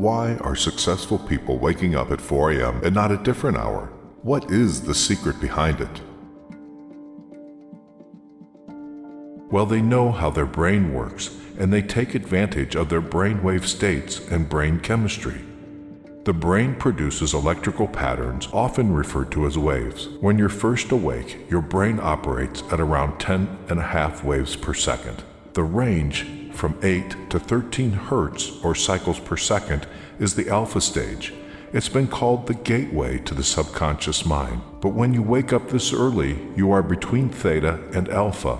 Why are successful people waking up at 4 a.m. and not a different hour? What is the secret behind it? Well, they know how their brain works, and they take advantage of their brainwave states and brain chemistry. The brain produces electrical patterns, often referred to as waves. When you're first awake, your brain operates at around 10.5 waves per second. The range from 8 to 13 hertz or cycles per second is the alpha stage. It's been called the gateway to the subconscious mind. But when you wake up this early, you are between theta and alpha.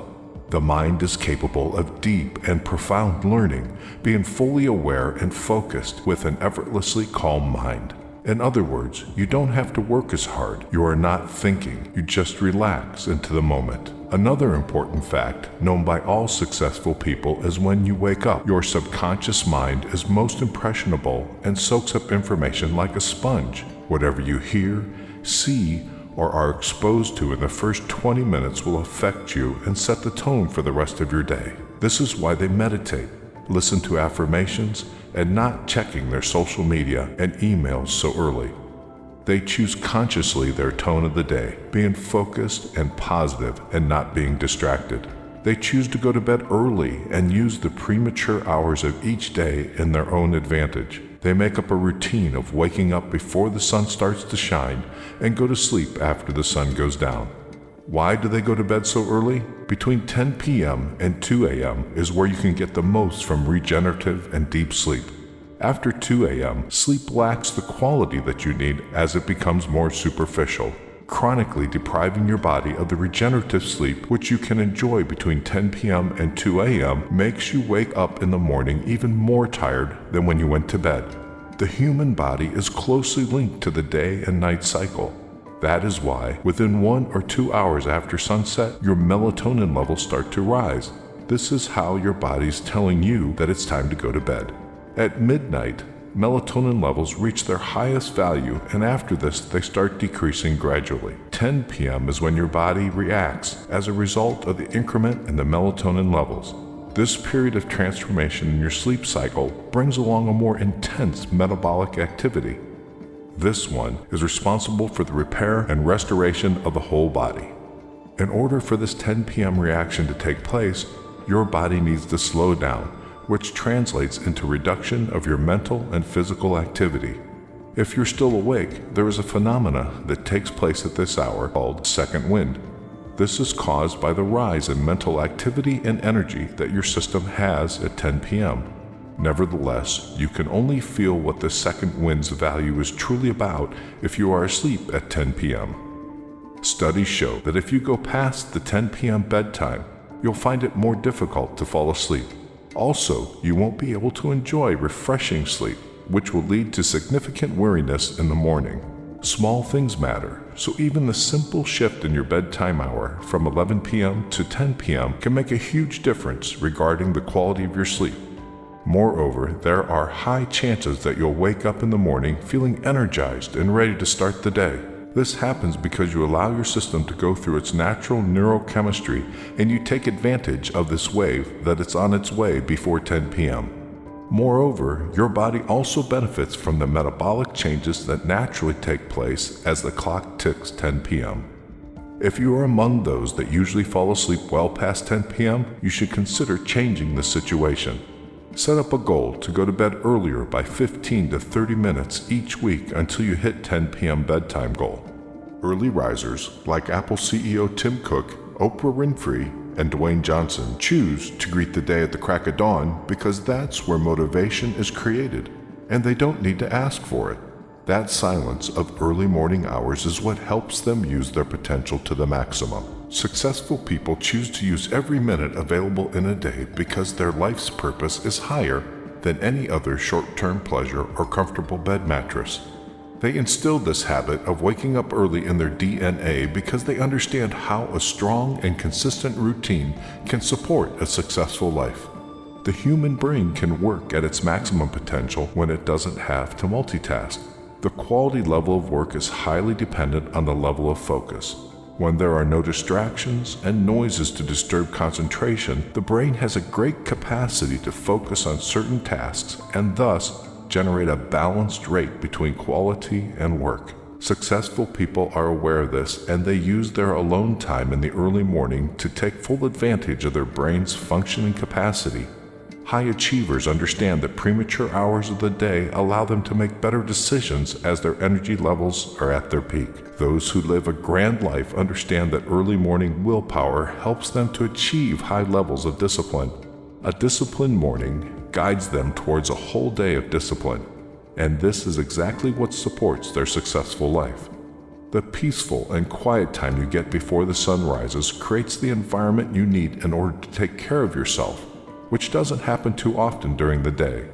The mind is capable of deep and profound learning, being fully aware and focused with an effortlessly calm mind. In other words, you don't have to work as hard. You are not thinking. You just relax into the moment. Another important fact known by all successful people is when you wake up, your subconscious mind is most impressionable and soaks up information like a sponge. Whatever you hear, see, or are exposed to in the first 20 minutes will affect you and set the tone for the rest of your day. This is why they meditate, listen to affirmations, and not checking their social media and emails so early. They choose consciously their tone of the day, being focused and positive and not being distracted. They choose to go to bed early and use the premature hours of each day in their own advantage. They make up a routine of waking up before the sun starts to shine and go to sleep after the sun goes down. Why do they go to bed so early? Between 10 p.m. and 2 a.m. is where you can get the most from regenerative and deep sleep. After 2 a.m., sleep lacks the quality that you need as it becomes more superficial, chronically depriving your body of the regenerative sleep which you can enjoy between 10 p.m. and 2 a.m. makes you wake up in the morning even more tired than when you went to bed. The human body is closely linked to the day and night cycle. That is why, within 1 or 2 hours after sunset, your melatonin levels start to rise. This is how your body's telling you that it's time to go to bed. At midnight, melatonin levels reach their highest value, and after this, they start decreasing gradually. 10 p.m. is when your body reacts as a result of the increment in the melatonin levels. This period of transformation in your sleep cycle brings along a more intense metabolic activity. This one is responsible for the repair and restoration of the whole body. In order for this 10 p.m. reaction to take place, your body needs to slow down, which translates into reduction of your mental and physical activity. If you're still awake, there is a phenomena that takes place at this hour called second wind. This is caused by the rise in mental activity and energy that your system has at 10 p.m. Nevertheless, you can only feel what the second wind's value is truly about if you are asleep at 10 p.m. Studies show that if you go past the 10 p.m. bedtime, you'll find it more difficult to fall asleep. Also, you won't be able to enjoy refreshing sleep, which will lead to significant weariness in the morning. Small things matter, so even the simple shift in your bedtime hour from 11 p.m. to 10 p.m. can make a huge difference regarding the quality of your sleep. Moreover, there are high chances that you'll wake up in the morning feeling energized and ready to start the day. This happens because you allow your system to go through its natural neurochemistry and you take advantage of this wave that it's on its way before 10 p.m. Moreover, your body also benefits from the metabolic changes that naturally take place as the clock ticks 10 p.m. If you are among those that usually fall asleep well past 10 p.m., you should consider changing the situation. Set up a goal to go to bed earlier by 15 to 30 minutes each week until you hit 10 p.m. bedtime goal. Early risers like Apple CEO Tim Cook, Oprah Winfrey, and Dwayne Johnson choose to greet the day at the crack of dawn because that's where motivation is created, and they don't need to ask for it. That silence of early morning hours is what helps them use their potential to the maximum. Successful people choose to use every minute available in a day because their life's purpose is higher than any other short-term pleasure or comfortable bed mattress. They instill this habit of waking up early in their DNA because they understand how a strong and consistent routine can support a successful life. The human brain can work at its maximum potential when it doesn't have to multitask. The quality level of work is highly dependent on the level of focus. When there are no distractions and noises to disturb concentration, the brain has a great capacity to focus on certain tasks and thus generate a balanced rate between quality and work. Successful people are aware of this, and they use their alone time in the early morning to take full advantage of their brain's functioning capacity. High achievers understand that premature hours of the day allow them to make better decisions as their energy levels are at their peak. Those who live a grand life understand that early morning willpower helps them to achieve high levels of discipline. A disciplined morning guides them towards a whole day of discipline, and this is exactly what supports their successful life. The peaceful and quiet time you get before the sun rises creates the environment you need in order to take care of yourself, which doesn't happen too often during the day.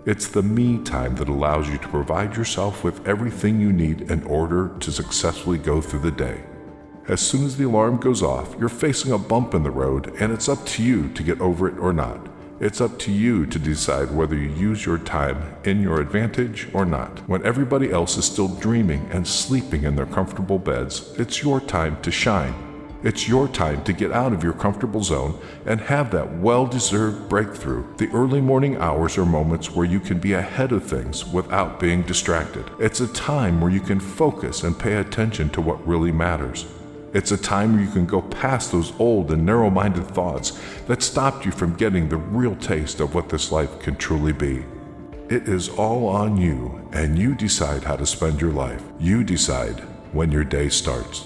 It's the me time that allows you to provide yourself with everything you need in order to successfully go through the day. As soon as the alarm goes off, you're facing a bump in the road, and it's up to you to get over it or not. It's up to you to decide whether you use your time in your advantage or not. When everybody else is still dreaming and sleeping in their comfortable beds, it's your time to shine. It's your time to get out of your comfortable zone and have that well-deserved breakthrough. The early morning hours are moments where you can be ahead of things without being distracted. It's a time where you can focus and pay attention to what really matters. It's a time where you can go past those old and narrow-minded thoughts that stopped you from getting the real taste of what this life can truly be. It is all on you, and you decide how to spend your life. You decide when your day starts.